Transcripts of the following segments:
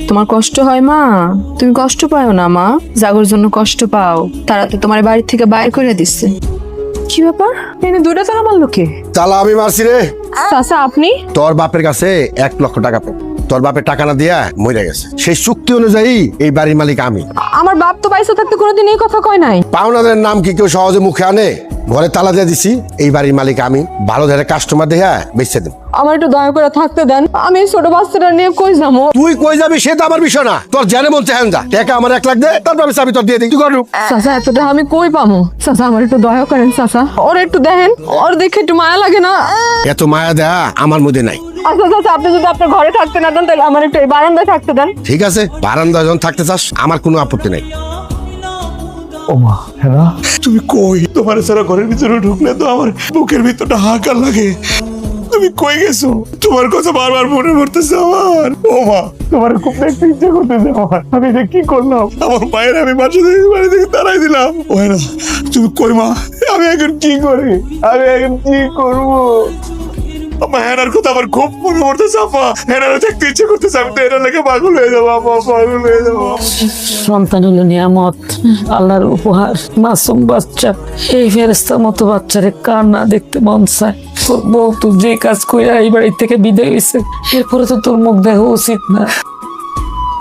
তোমার কষ্ট হয় মা, তুমি কষ্ট পাও না মা, জাগর জন্য কষ্ট পাও, তারা তো তোমার বাড়ি থেকে বাইর করে দিচ্ছে। কি ব্যাপার, এনে দুইটা তালা মারলো কে? তালা আমি মারছি রে। চাচা আপনি? তোর বাপের কাছে 1 লক্ষ টাকা পাবো। তোর বাপের টাকা না দিয়া মরে গেছে, সেই চুক্তি অনুযায়ী এই বাড়ির মালিক আমি। আমার বাপ তো পয়সা থাকতে কোনোদিন এই কথা কয় নাই। পাওনাদের নাম কি কেউ সহজে মুখে আনে? ঘরে তালা দিয়ে দিছি, এই বাড়ির মালিক আমি। ভালো ধরে কাস্টমার দেখা বেচে দেব। আমার একটু দয়া করে থাকতে দেন, আমি এই ছোট বাচ্চাটা নিয়ে কই যাবো? তুই কই যাবি সেটা আমার বিষয় না, তোর জেনে মন চাহেন যা। টাকা আমার 1 লাখ দে, তারপর আমি চাবি তোর দিয়ে দিই। তুই করু চাচা এতটা আমি কই পাবো? চাচা আমার একটু দয়া করেন চাচা, ওর একটু দেখেন, ওর দেখে একটু মায়া লাগে না? এত মায়া দেয়া আমার মধ্যে নাই। আচ্ছা চাচা, আপনি যদি আপনার ঘরে থাকতে না দেন তাহলে আমার একটু এই বারান্দায় থাকতে দেন। ঠিক আছে, বারান্দায় যখন থাকতে চাস আমার কোনো আপত্তি নাই। ওমা হ্যাঁ, তুমি কই? তোমার সারা ঘরের ভিতরে ঢুকলে তো আমার বুকের ভিতরটা হাহাকার লাগে। তুমি কই গেছো? তোমার কথা বারবার মনে পড়তেছে আমার। ওমা, তোমার খুব দেখতে ইচ্ছে করতেছে আমার। আমি এটা কি করলাম? আমার মায়ের আমি বাড়ি থেকে তাড়াই দিলাম। ওই না, তুমি কই মা? আমি এখন কি করি? আমি এখন কি করবো? আমার হেনার কথা আমার খুব মনে পড়তেছে আপা। হেনারা দেখতে ইচ্ছে করতেছে, আমি তো হেনার লেগে পাগল হয়ে যাবো আপা, পাগল হয়ে যাবো। সন্তান হলো নিয়ামত, আল্লাহর উপহার, মাসুম বাচ্চা। এই ফেরেস্তার মতো বাচ্চারে কার না দেখতে মন চায়? তোর বউ তো যে কাজ কইরা এই বাড়ি থেকে বিদায় হয়েছে, এরপরে তো তোর মুখ দেখা উচিত না।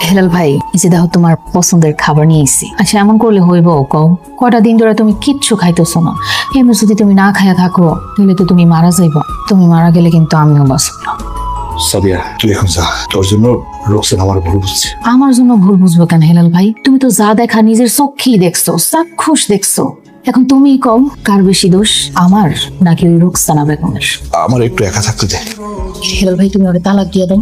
হেলাল ভাই, এই যে দেখো তোমার পছন্দের খাবার নিয়ে এসেছি। আচ্ছা এমন করলে হইব কও? কটা দিন ধরে তুমি কিচ্ছু খাইতেছো না, এমনি যদি তুমি না খাইয়া থাকো তাহলে তো তুমি মারা যাইবা। তুমি মারা গেলে কিন্তু আমিও বাঁচব না। সাদিয়া, তুই এখন যা। তোর জন্য রোকসান আমার ভুল বুঝছে। আমার জন্য ভুল বুঝবো কেন হেলাল ভাই? তুমি তো যা দেখা নিজের চোখেই দেখছো, চাক্ষুষ দেখছো। এখন তুমি কও কার বেশি দোষ, আমার নাকি ওই রোকসানা বেগমের? আমার একটু একা থাকতে দে। হেলাল ভাই, তুমি ওকে তালাক দিয়ে দাও।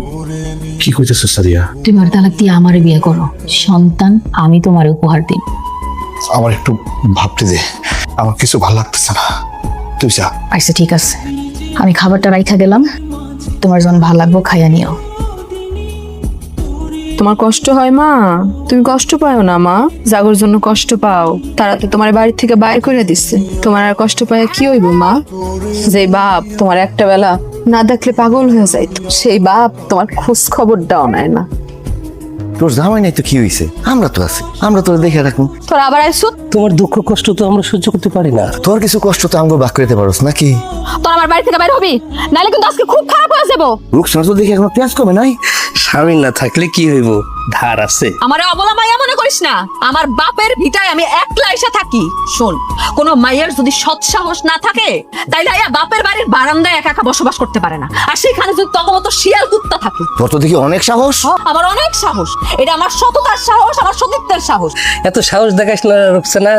কি কইতেছো সাদিয়া? তুমি ওর তালাক দিয়ে আমারে বিয়ে করো, সন্তান আমি তোমার উপহার দিই। আমার একটু ভাবতে দে, আমার কিছু ভালো লাগতেছে না। তুই যা। আচ্ছা ঠিক আছে, আমি খাবারটা রাইখা গেলাম, তোমার যখন ভালো লাগবো খাইয়া নিও। তোমার কষ্ট হয় মা, তুমি কষ্ট পাও না মা, জাগর জন্য কষ্ট পাও, তারা তো তোমার বাড়ি থেকে বাইর করে দিচ্ছে। তোমার আর কষ্ট পায় কি হইব মা? যে বাপ তোমার একটা বেলা না দেখলে পাগল হয়ে যাইতো, সেই বাপ তোমার খোঁজ খবরটাও নেয় না। তোর জামাই নাই তো কি হয়েছে? আমরা তো আছি, আমরা তোর দেখে রাখবো। তোর আবার আইসো? তোমার দুঃখ কষ্ট তো আমরা সহ্য করতে পারি না। তোর কিছু কষ্ট তো আমাকে বাক করতে পারোস নাকি? তোর আমার বাড়ি থেকে বাইর হবি, নাহলে কিন্তু আজকে খুব খারাপ হয়ে যাবো। রুকসানা তো দেখে এখনো তেজ কমে নাই। স্বামী না থাকলে কি হইব? ধার আছে। আমার অবলা মাইয়া মনে করিস না, আমার বাপের ভিটায় আমি একলা এসে থাকি। শোন, কোন মাইয়ের যদি সৎ সাহস না থাকে তাইলে আয়া বাপের বাড়ির বারান্দায় একা একা বসবাস করতে পারে না। আর সেখানে যদি তগমতো শিয়াল কুত্তা থাকে। তোর তো দেখি অনেক সাহস। আমার অনেক সাহস, এটা আমার সততার সাহস, আমার সতীত্বের সাহস। এত সাহস দেখাস না রোকসানা।